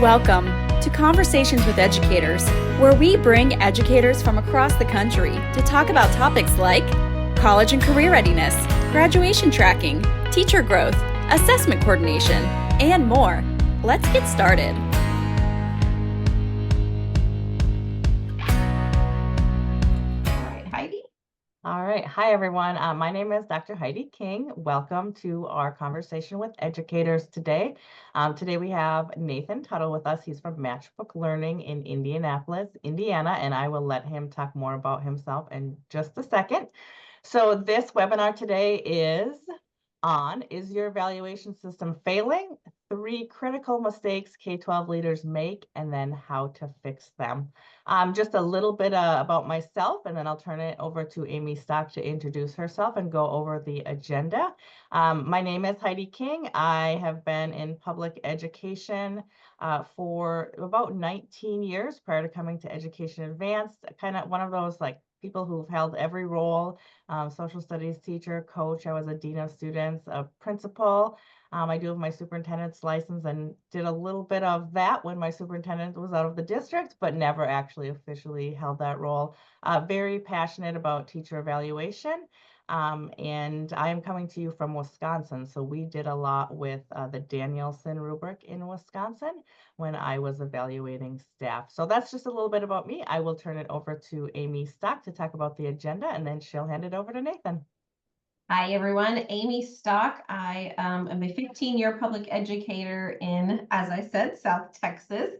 Welcome to Conversations with Educators, where we bring educators from across the country to talk about topics like college and career readiness, graduation tracking, teacher growth, assessment coordination, and more. Let's get started. All right, Heidi. All right. Hi, everyone. My name is Dr. Heidi King. Welcome to our conversation with educators today. Today we have Nathan Tuttle with us. He's from Matchbook Learning in Indianapolis, Indiana, and I will let him talk more about himself in just a second. So this webinar today is your evaluation system failing? 3 critical mistakes K-12 leaders make, and then how to fix them. Just a little bit about myself, and then I'll turn it over to Amy Stock to introduce herself and go over the agenda. My name is Heidi King. I have been in public education for about 19 years prior to coming to Education Advanced, kind of one of those like people who've held every role, social studies teacher, coach. I was a dean of students, a principal. I do have my superintendent's license and did a little bit of that when my superintendent was out of the district, but never actually officially held that role. Very passionate about teacher evaluation. And I'm coming to you from Wisconsin. So we did a lot with the Danielson rubric in Wisconsin when I was evaluating staff. So that's just a little bit about me. I will turn it over to Amy Stock to talk about the agenda, and then she'll hand it over to Nathan. Hi, everyone. Amy Stock. I am a 15-year public educator in, as I said, South Texas.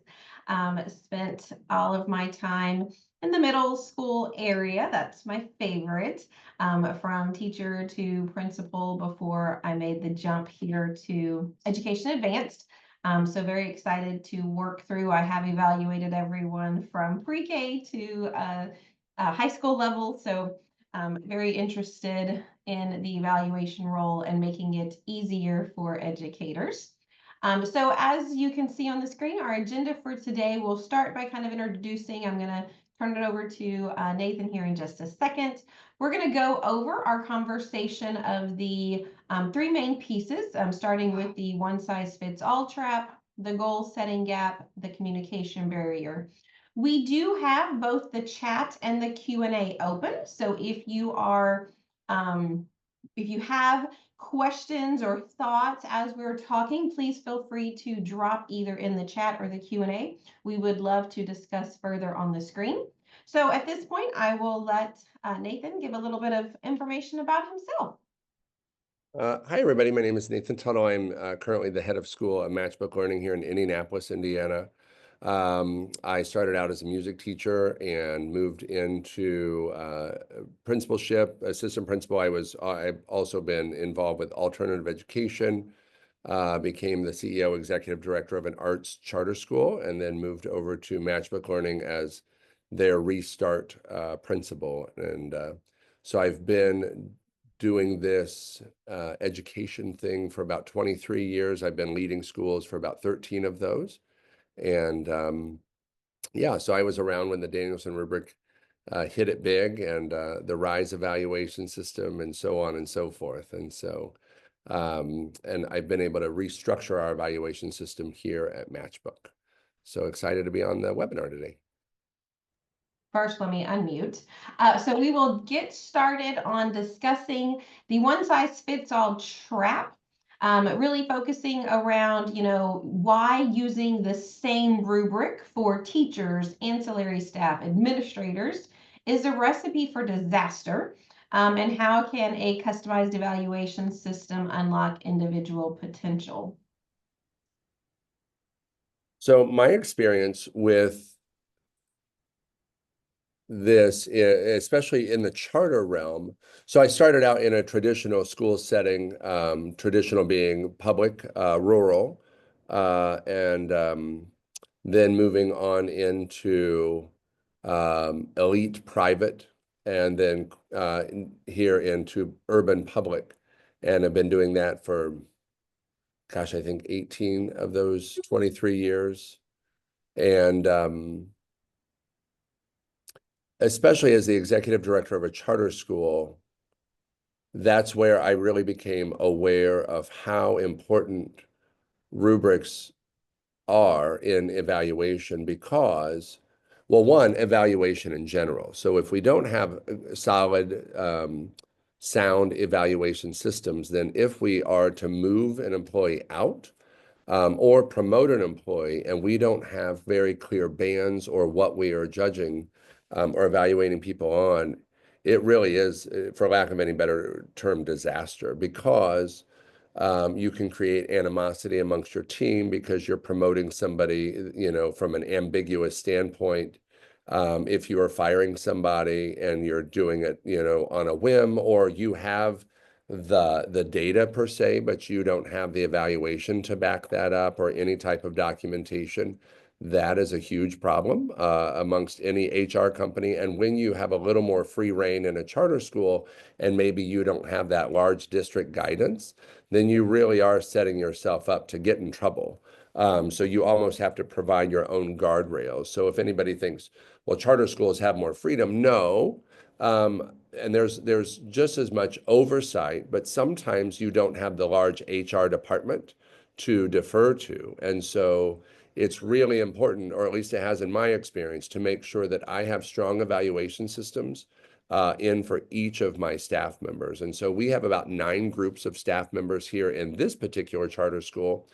Spent all of my time in the middle school area. That's my favorite, from teacher to principal before I made the jump here to Education Advanced. So very excited to work through. I have evaluated everyone from pre-K to high school level. So very interested in the evaluation role and making it easier for educators. So as you can see on the screen, our agenda for today, we'll start by kind of introducing. I'm going to turn it over to Nathan here in just a second. We're going to go over our conversation of the 3 main pieces, starting with the one-size-fits-all trap, the goal-setting gap, the communication barrier. We do have both the chat and the Q&A open. So if you have questions or thoughts as we're talking, please feel free to drop either in the chat or the Q&A. We would love to discuss further on the screen. So at this point, I will let Nathan give a little bit of information about himself. Hi, everybody. My name is Nathan Tuttle. I'm currently the head of school at Matchbook Learning here in Indianapolis, Indiana. I started out as a music teacher and moved into principalship, assistant principal. I've also been involved with alternative education, became the CEO, executive director of an arts charter school, and then moved over to Matchbook Learning as their restart principal. And so I've been doing this education thing for about 23 years. I've been leading schools for about 13 of those. And yeah, so I was around when the Danielson rubric hit it big, and the RISE evaluation system and so on and so forth. And so, and I've been able to restructure our evaluation system here at Matchbook. So excited to be on the webinar today. First, let me unmute. So we will get started on discussing the one-size-fits-all trap. Really focusing around, why using the same rubric for teachers, ancillary staff, administrators is a recipe for disaster, and how can a customized evaluation system unlock individual potential? So my experience with this, especially in the charter realm. So I started out in a traditional school setting, traditional being public, rural, and then moving on into elite private, and then here into urban public. And I've been doing that for, gosh, I think 18 of those 23 years. And especially as the executive director of a charter school, that's where I really became aware of how important rubrics are in evaluation because, well, one, evaluation in general. So if we don't have solid, sound evaluation systems, then if we are to move an employee out, or promote an employee, and we don't have very clear bands or what we are judging, or evaluating people on, it really is, for lack of any better term, disaster, because you can create animosity amongst your team because you're promoting somebody, from an ambiguous standpoint. If you are firing somebody and you're doing it, on a whim, or you have the data per se, but you don't have the evaluation to back that up or any type of documentation, that is a huge problem amongst any HR company. And when you have a little more free reign in a charter school, and maybe you don't have that large district guidance, then you really are setting yourself up to get in trouble. So you almost have to provide your own guardrails. So if anybody thinks, well, charter schools have more freedom, no. And there's just as much oversight, but sometimes you don't have the large HR department to defer to. And so it's really important, or at least it has in my experience, to make sure that I have strong evaluation systems in for each of my staff members. And so we have about 9 groups of staff members here in this particular charter school.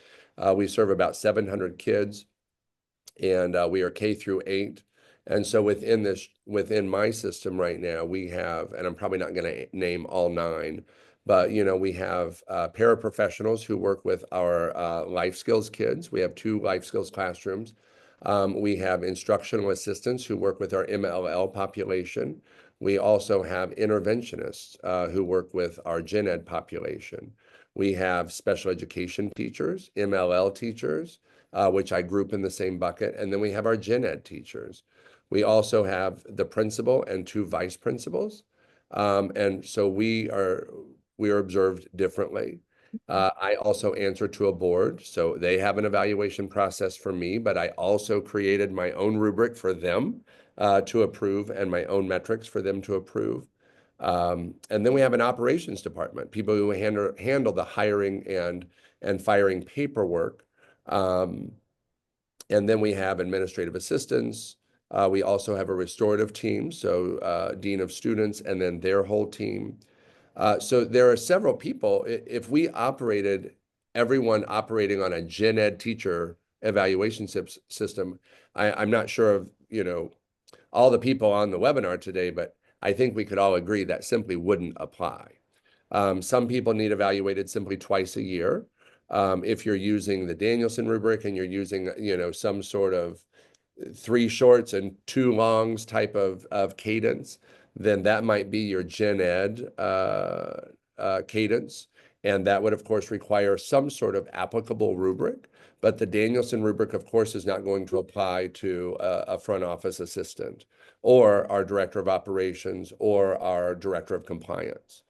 We serve about 700 kids, and we are K through 8. And so within my system right now, we have, and I'm probably not going to name all 9, but we have paraprofessionals who work with our life skills kids. We have 2 life skills classrooms. We have instructional assistants who work with our MLL population. We also have interventionists who work with our gen ed population. We have special education teachers, MLL teachers, which I group in the same bucket. And then we have our gen ed teachers. We also have the principal and 2 vice principals. And so we are observed differently. I also answer to a board, so they have an evaluation process for me, but I also created my own rubric for them to approve, and my own metrics for them to approve. And then we have an operations department, people who handle the hiring and firing paperwork. And then we have administrative assistants. We also have a restorative team, so dean of students, and then their whole team. So there are several people. If we operated, everyone operating on a gen ed teacher evaluation system, I'm not sure of, all the people on the webinar today, but I think we could all agree that simply wouldn't apply. Some people need evaluated simply twice a year. If you're using the Danielson rubric and you're using, some sort of 3 shorts and 2 longs type of cadence, then that might be your gen ed cadence. And that would, of course, require some sort of applicable rubric. But the Danielson rubric, of course, is not going to apply to a front office assistant or our director of operations or our director of compliance.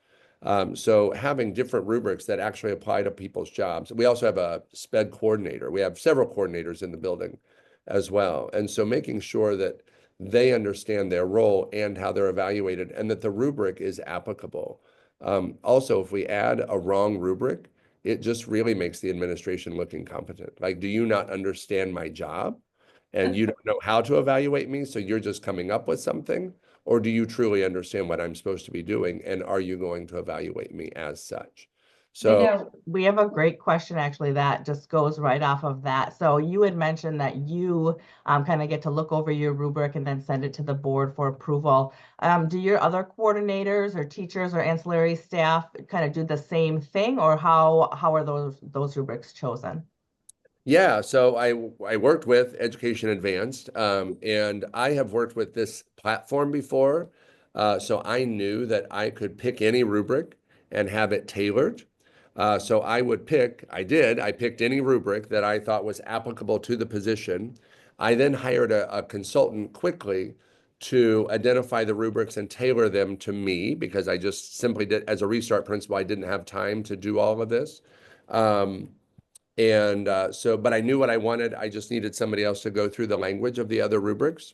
So having different rubrics that actually apply to people's jobs. We also have a SPED coordinator. We have several coordinators in the building as well. And so making sure that they understand their role and how they're evaluated, and that the rubric is applicable. Also, if we add a wrong rubric, it just really makes the administration look incompetent. Like, do you not understand my job? And you don't know how to evaluate me, so you're just coming up with something? Or do you truly understand what I'm supposed to be doing? And are you going to evaluate me as such? So we have a great question actually that just goes right off of that. So you had mentioned that you kind of get to look over your rubric and then send it to the board for approval. Do your other coordinators or teachers or ancillary staff kind of do the same thing, or how are those rubrics chosen? yeah, so I worked with Education Advanced, and I have worked with this platform before. So I knew that I could pick any rubric and have it tailored. So I picked any rubric that I thought was applicable to the position. I then hired a consultant quickly to identify the rubrics and tailor them to me, because I just simply did, as a restart principal, I didn't have time to do all of this. But I knew what I wanted. I just needed somebody else to go through the language of the other rubrics.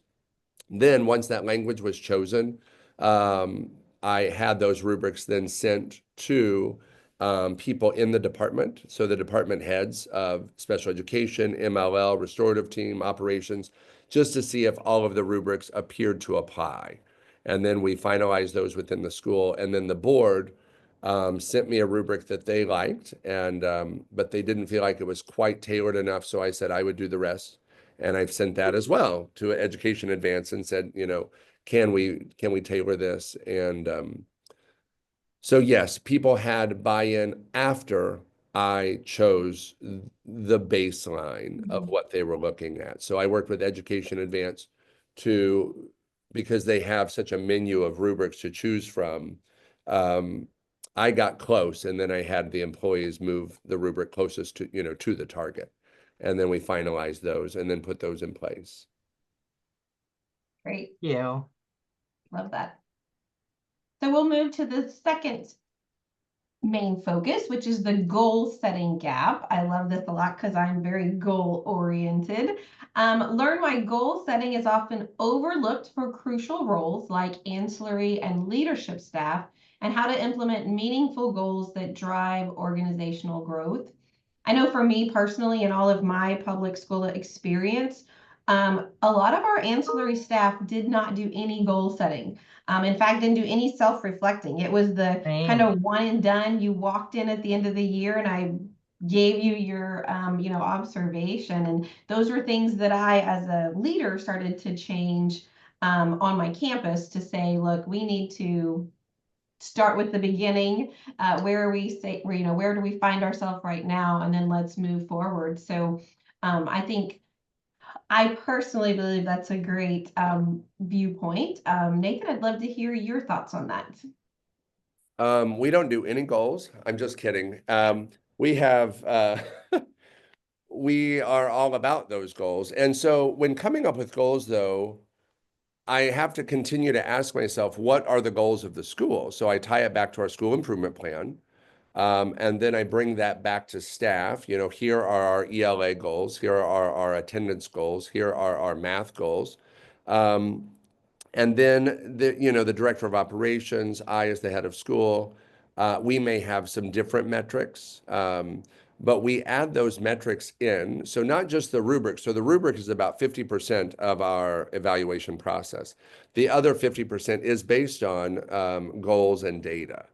Then once that language was chosen, I had those rubrics then sent to people in the department. So the department heads of special education, MLL, restorative team, operations, just to see if all of the rubrics appeared to apply. And then we finalized those within the school. And then the board sent me a rubric that they liked, and but they didn't feel like it was quite tailored enough. So I said I would do the rest. And I've sent that as well to Education Advance and said, can we tailor this? And so yes, people had buy-in after I chose the baseline of what they were looking at. So I worked with Education Advance because they have such a menu of rubrics to choose from. I got close, and then I had the employees move the rubric closest to the target. And then we finalized those and then put those in place. Great. Yeah. Love that. So we'll move to the second main focus, which is the goal setting gap. I love this a lot because I'm very goal oriented. Learn why goal setting is often overlooked for crucial roles like ancillary and leadership staff, and how to implement meaningful goals that drive organizational growth. I know for me personally, in all of my public school experience, a lot of our ancillary staff did not do any goal setting. In fact, didn't do any self-reflecting. It was the kind of one and done. You walked in at the end of the year and I gave you your, observation. And those were things that I, as a leader, started to change on my campus to say, look, we need to start with the beginning. Where do we find ourselves right now? And then let's move forward. So I personally believe that's a great viewpoint. Nathan, I'd love to hear your thoughts on that. We don't do any goals. I'm just kidding. We have, we are all about those goals. And so when coming up with goals, though, I have to continue to ask myself, what are the goals of the school? So I tie it back to our school improvement plan. And then I bring that back to staff. Here are our ELA goals. Here are our attendance goals. Here are our math goals. And then the director of operations, I as the head of school, we may have some different metrics, but we add those metrics in. So not just the rubric. So the rubric is about 50% of our evaluation process. The other 50% is based on goals and data.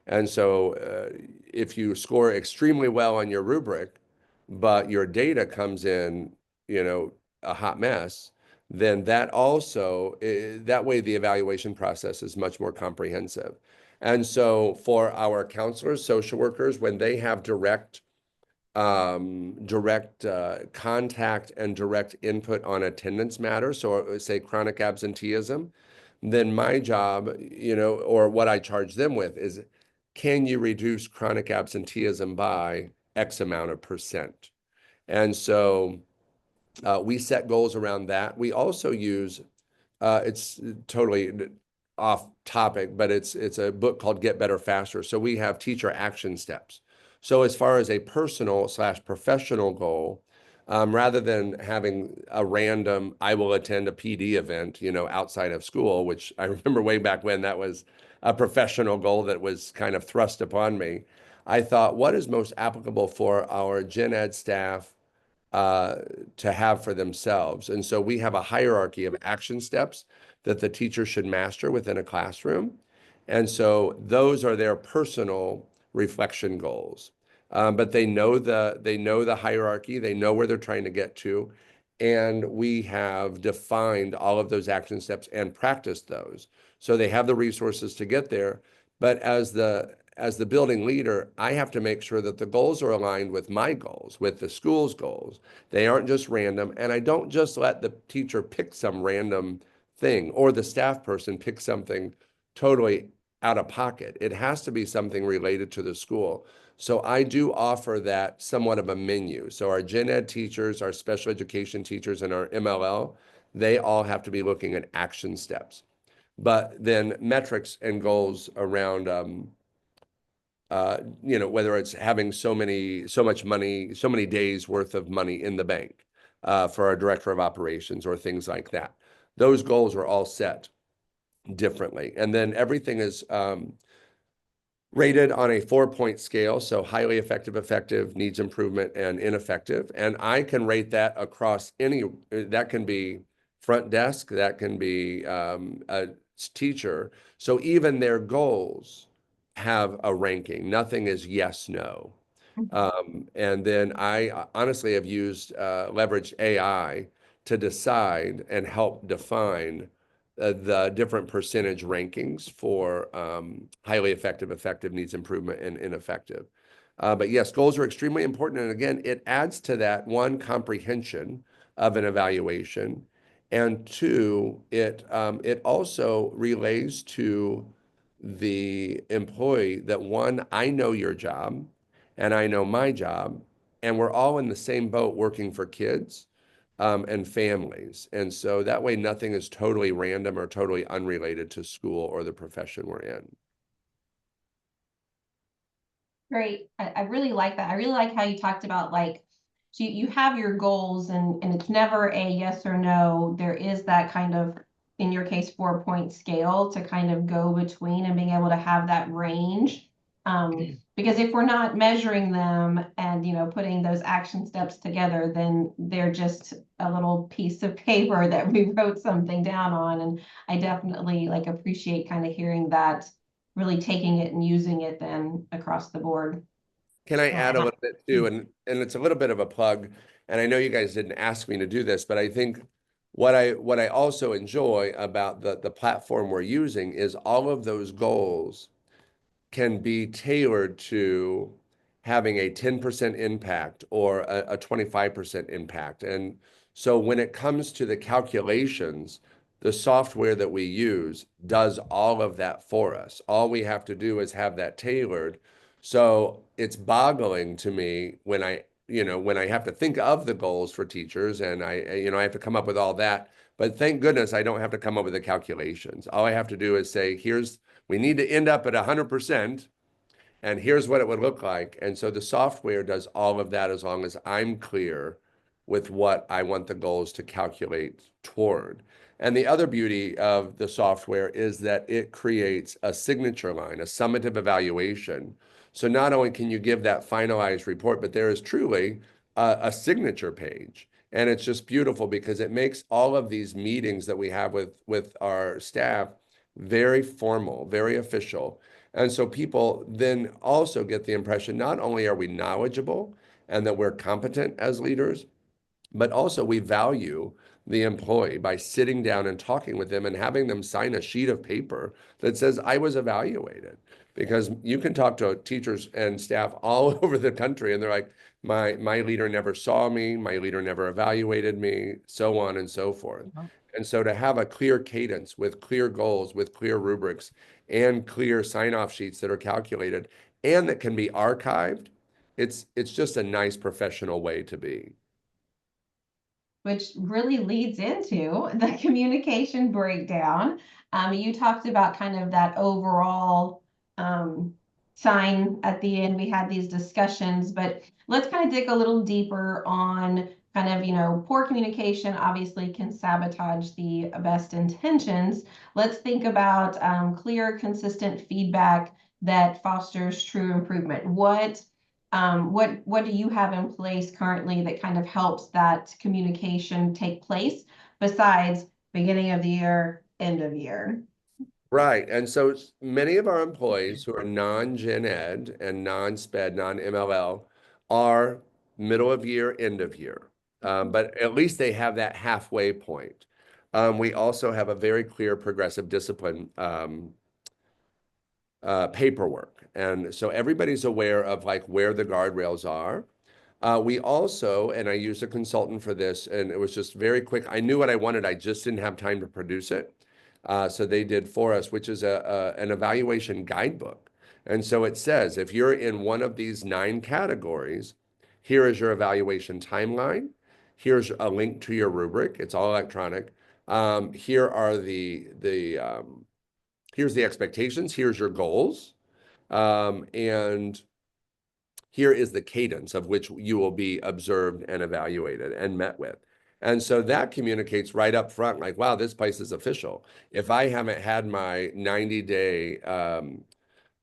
And so if you score extremely well on your rubric, but your data comes in, a hot mess, then that way the evaluation process is much more comprehensive. And so for our counselors, social workers, when they have direct contact and direct input on attendance matters, so say chronic absenteeism, then my job, or what I charge them with is, can you reduce chronic absenteeism by X amount of percent? And so we set goals around that. We also use, it's totally off topic, but it's a book called Get Better Faster. So we have teacher action steps. So as far as a personal/professional goal, rather than having a random, I will attend a PD event, outside of school, which I remember way back when that was a professional goal that was kind of thrust upon me. I thought, what is most applicable for our gen ed staff to have for themselves? And so we have a hierarchy of action steps that the teacher should master within a classroom. And so those are their personal reflection goals. But they know the hierarchy, they know where they're trying to get to. And we have defined all of those action steps and practiced those. So they have the resources to get there. But as the building leader, I have to make sure that the goals are aligned with my goals, with the school's goals. They aren't just random. And I don't just let the teacher pick some random thing or the staff person pick something totally out of pocket. It has to be something related to the school. So I do offer that somewhat of a menu. So our gen ed teachers, our special education teachers, and our MLL, they all have to be looking at action steps. But then metrics and goals around, whether it's having so much money, so many days worth of money in the bank for our director of operations or things like that. Those goals are all set differently. And then everything is rated on a 4-point scale. So highly effective, effective, needs improvement, and ineffective. And I can rate that across that can be front desk, that can be a teacher. So even their goals have a ranking. Nothing is yes, no. And then I honestly have leveraged AI to decide and help define the different percentage rankings for highly effective, effective, needs improvement, and ineffective. But yes, goals are extremely important. And again, it adds to that one, comprehension of an evaluation, and two, it also relays to the employee that one, I know your job and I know my job, and we're all in the same boat working for kids and families. And so that way, nothing is totally random or totally unrelated to school or the profession we're in. Great. I really like that. I really like how you talked about like, so you have your goals and it's never a yes or no. There is that kind of, in your case, 4-point scale to kind of go between and being able to have that range. Because if we're not measuring them and, you know, putting those action steps together, then they're just a little piece of paper that we wrote something down on. And I definitely like appreciate kind of hearing that, really taking it and using it then across the board. Can I Yeah, add and a I- little bit too? And it's a little bit of a plug. And I know you guys didn't ask me to do this, but I think what I also enjoy about the platform we're using is all of those goals can be tailored to having a 10% impact or a 25% impact. And so when it comes to the calculations, the software that we use does all of that for us. All we have to do is have that tailored. So it's boggling to me when when I have to think of the goals for teachers and I have to come up with all that. But thank goodness I don't have to come up with the calculations. All I have to do is say, we need to end up at 100%, and here's what it would look like. And so the software does all of that as long as I'm clear with what I want the goals to calculate toward. And the other beauty of the software is that it creates a signature line, a summative evaluation. So not only can you give that finalized report, but there is truly a signature page. And it's just beautiful because it makes all of these meetings that we have with our staff very formal, very official. And so people then also get the impression not only are we knowledgeable and that we're competent as leaders, but also we value the employee by sitting down and talking with them and having them sign a sheet of paper that says, I was evaluated. Because you can talk to teachers and staff all over the country and they're like, my leader never saw me, my leader never evaluated me, so on and so forth. And so to have a clear cadence with clear goals, with clear rubrics and clear sign-off sheets that are calculated and that can be archived, it's just a nice professional way to be. Which really leads into the communication breakdown. You talked about kind of that overall sign at the end. We had these discussions, but let's kind of dig a little deeper on kind of, you know, poor communication obviously can sabotage the best intentions. Let's think about clear, consistent feedback that fosters true improvement. What do you have in place currently that kind of helps that communication take place besides beginning of the year, end of year? Right. And so many of our employees who are non-gen ed and non-SPED, non-MLL are middle of year, end of year. But at least they have that halfway point. We also have a very clear progressive discipline paperwork. And so everybody's aware of like where the guardrails are. We also, and I used a consultant for this, and it was just very quick. I knew what I wanted. I just didn't have time to produce it. So they did for us, which is an evaluation guidebook. And so it says, if you're in one of these 9 categories, here is your evaluation timeline. Here's a link to your rubric. It's all electronic. Here are here's the expectations. Here's your goals. And here is the cadence of which you will be observed and evaluated and met with. And so that communicates right up front, like, wow, this place is official. If I haven't had my 90-day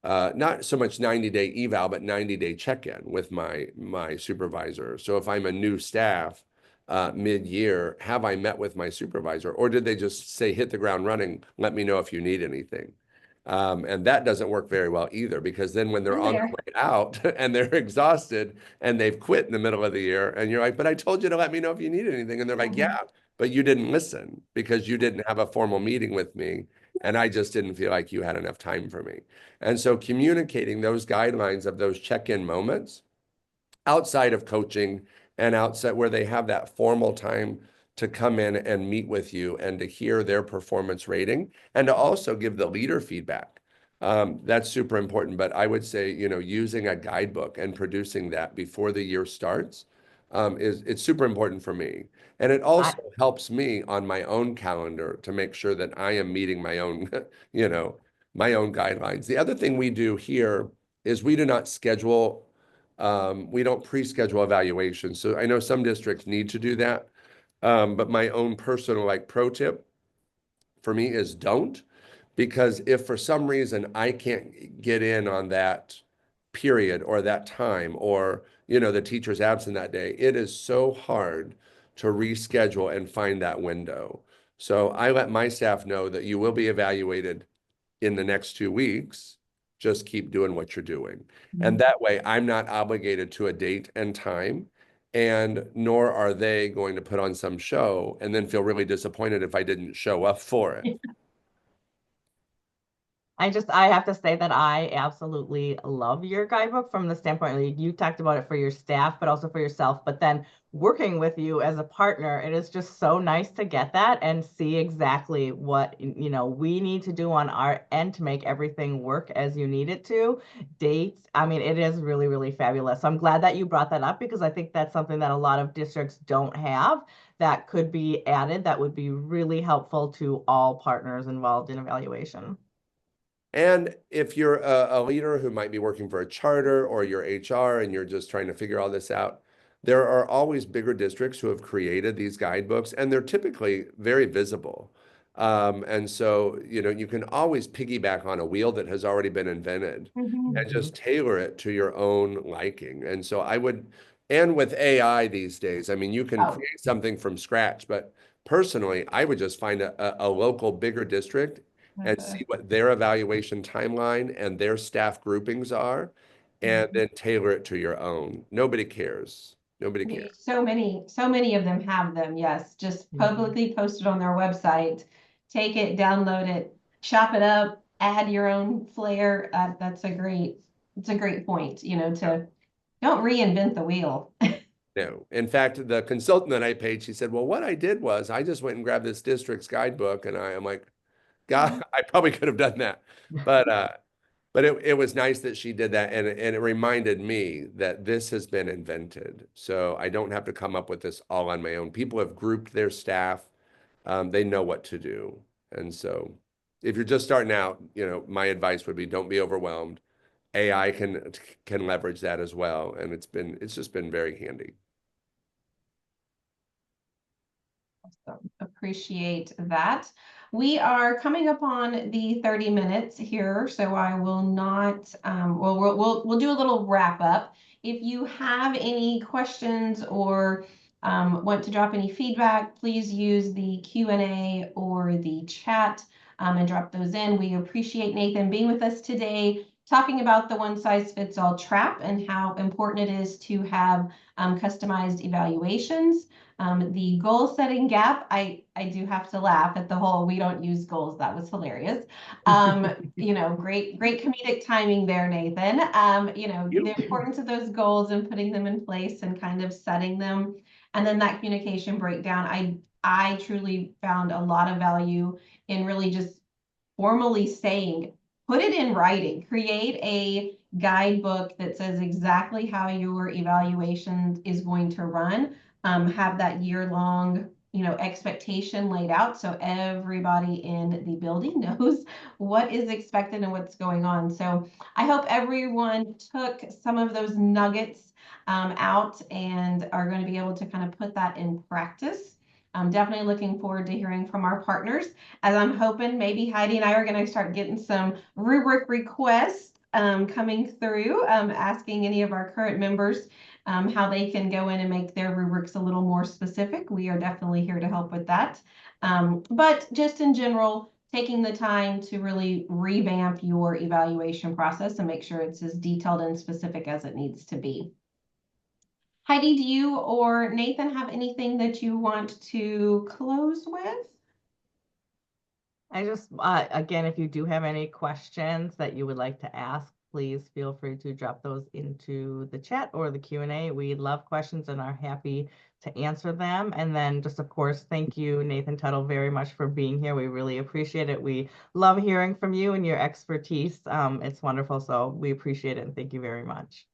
not so much 90-day eval, but 90-day check-in with my supervisor. So if I'm a new staff mid-year, have I met with my supervisor, or did they just say hit the ground running? Let me know if you need anything. And that doesn't work very well either, because then when they're I'm on their there. way out and they're exhausted and they've quit in the middle of the year, and you're like, but I told you to let me know if you need anything. And they're like, yeah, but you didn't listen because you didn't have a formal meeting with me. And I just didn't feel like you had enough time for me. And so communicating those guidelines of those check-in moments outside of coaching and outside where they have that formal time to come in and meet with you and to hear their performance rating and to also give the leader feedback. That's super important. But I would say, using a guidebook and producing that before the year starts it's super important for me. And it also helps me on my own calendar to make sure that I am meeting my own, my own guidelines. The other thing we do here is we do not schedule, we don't pre-schedule evaluations. So I know some districts need to do that. But my own personal pro tip for me is don't, because if for some reason I can't get in on that period or that time, or the teacher's absent that day, it is so hard to reschedule and find that window. So I let my staff know that you will be evaluated in the next 2 weeks. Just keep doing what you're doing. And that way I'm not obligated to a date and time, and nor are they going to put on some show and then feel really disappointed if I didn't show up for it. I have to say that I absolutely love your guidebook from the standpoint that you talked about it for your staff, but also for yourself. But then working with you as a partner, it is just so nice to get that and see exactly what, we need to do on our end to make everything work as you need it to. Dates, I mean, it is really, really fabulous. So I'm glad that you brought that up, because I think that's something that a lot of districts don't have that could be added that would be really helpful to all partners involved in evaluation. And if you're a leader who might be working for a charter or your HR and you're just trying to figure all this out, there are always bigger districts who have created these guidebooks, and they're typically very visible. And so, you can always piggyback on a wheel that has already been invented and just tailor it to your own liking. And so and with AI these days, I mean, you can create something from scratch, but personally, I would just find a local bigger district and see what their evaluation timeline and their staff groupings are, and then tailor it to your own. Nobody cares. Nobody cares. So many of them have them. Yes, just publicly posted on their website. Take it, download it, chop it up, add your own flair. It's a great point. To don't reinvent the wheel. No. In fact, the consultant that I paid, she said, well, what I did was I just went and grabbed this district's guidebook, and I'm like, God, I probably could have done that. But it was nice that she did that, and it reminded me that this has been invented. So I don't have to come up with this all on my own. People have grouped their staff. They know what to do. And so if you're just starting out, my advice would be don't be overwhelmed. AI can leverage that as well. And it's just been very handy. Awesome. Appreciate that. We are coming up on the 30 minutes here, so I will not, we'll do a little wrap up. If you have any questions or want to drop any feedback, please use the Q&A or the chat and drop those in. We appreciate Nathan being with us today, talking about the one-size-fits-all trap and how important it is to have customized evaluations. The goal setting gap, I do have to laugh at the whole we don't use goals. That was hilarious. Great comedic timing there, Nathan. The importance of those goals and putting them in place and kind of setting them. And then that communication breakdown, I truly found a lot of value in really just formally saying, put it in writing, create a guidebook that says exactly how your evaluation is going to run. Have that year-long, expectation laid out so everybody in the building knows what is expected and what's going on. So I hope everyone took some of those nuggets out and are going to be able to kind of put that in practice. I'm definitely looking forward to hearing from our partners, as I'm hoping maybe Heidi and I are going to start getting some rubric requests coming through, asking any of our current members how they can go in and make their rubrics a little more specific. We are definitely here to help with that. But just in general, taking the time to really revamp your evaluation process and make sure it's as detailed and specific as it needs to be. Heidi, do you or Nathan have anything that you want to close with? I just, again, if you do have any questions that you would like to ask, please feel free to drop those into the chat or the Q&A. We love questions and are happy to answer them. And then just, of course, thank you, Nathan Tuttle, very much for being here. We really appreciate it. We love hearing from you and your expertise. It's wonderful. So we appreciate it and thank you very much.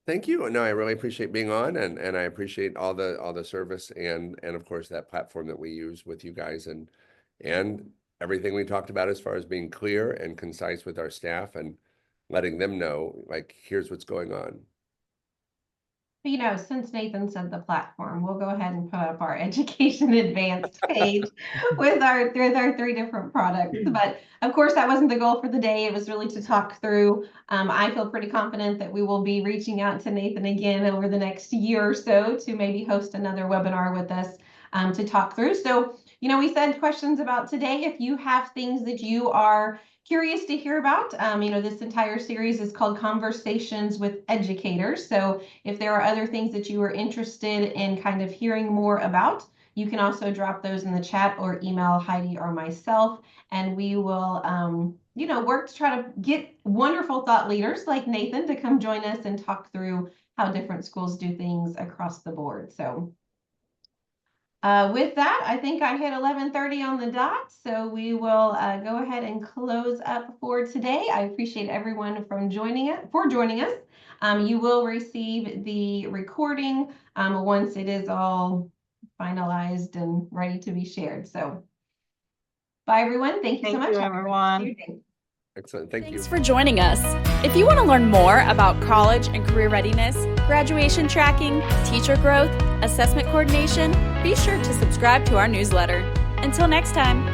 Thank you. No, I really appreciate being on, and I appreciate all the service and of course that platform that we use with you guys and everything we talked about as far as being clear and concise with our staff and letting them know, like, here's what's going on. You know, since Nathan said the platform, we'll go ahead and put up our Education Advanced page with our 3 different products. But of course, that wasn't the goal for the day. It was really to talk through. I feel pretty confident that we will be reaching out to Nathan again over the next year or so to maybe host another webinar with us to talk through. So, you know, we said questions about today. If you have things that you are curious to hear about, you know, this entire series is called Conversations with Educators. So if there are other things that you are interested in kind of hearing more about, you can also drop those in the chat or email Heidi or myself, and we will, you know, work to try to get wonderful thought leaders like Nathan to come join us and talk through how different schools do things across the board. So with that, I think I hit 11:30 on the dot, so we will go ahead and close up for today. I appreciate everyone for joining us. You will receive the recording once it is all finalized and ready to be shared. So, bye everyone. Thank you so much. Thank you, everyone. Excellent. Thank you. Thanks for joining us. If you want to learn more about college and career readiness, graduation tracking, teacher growth, assessment coordination, be sure to subscribe to our newsletter. Until next time.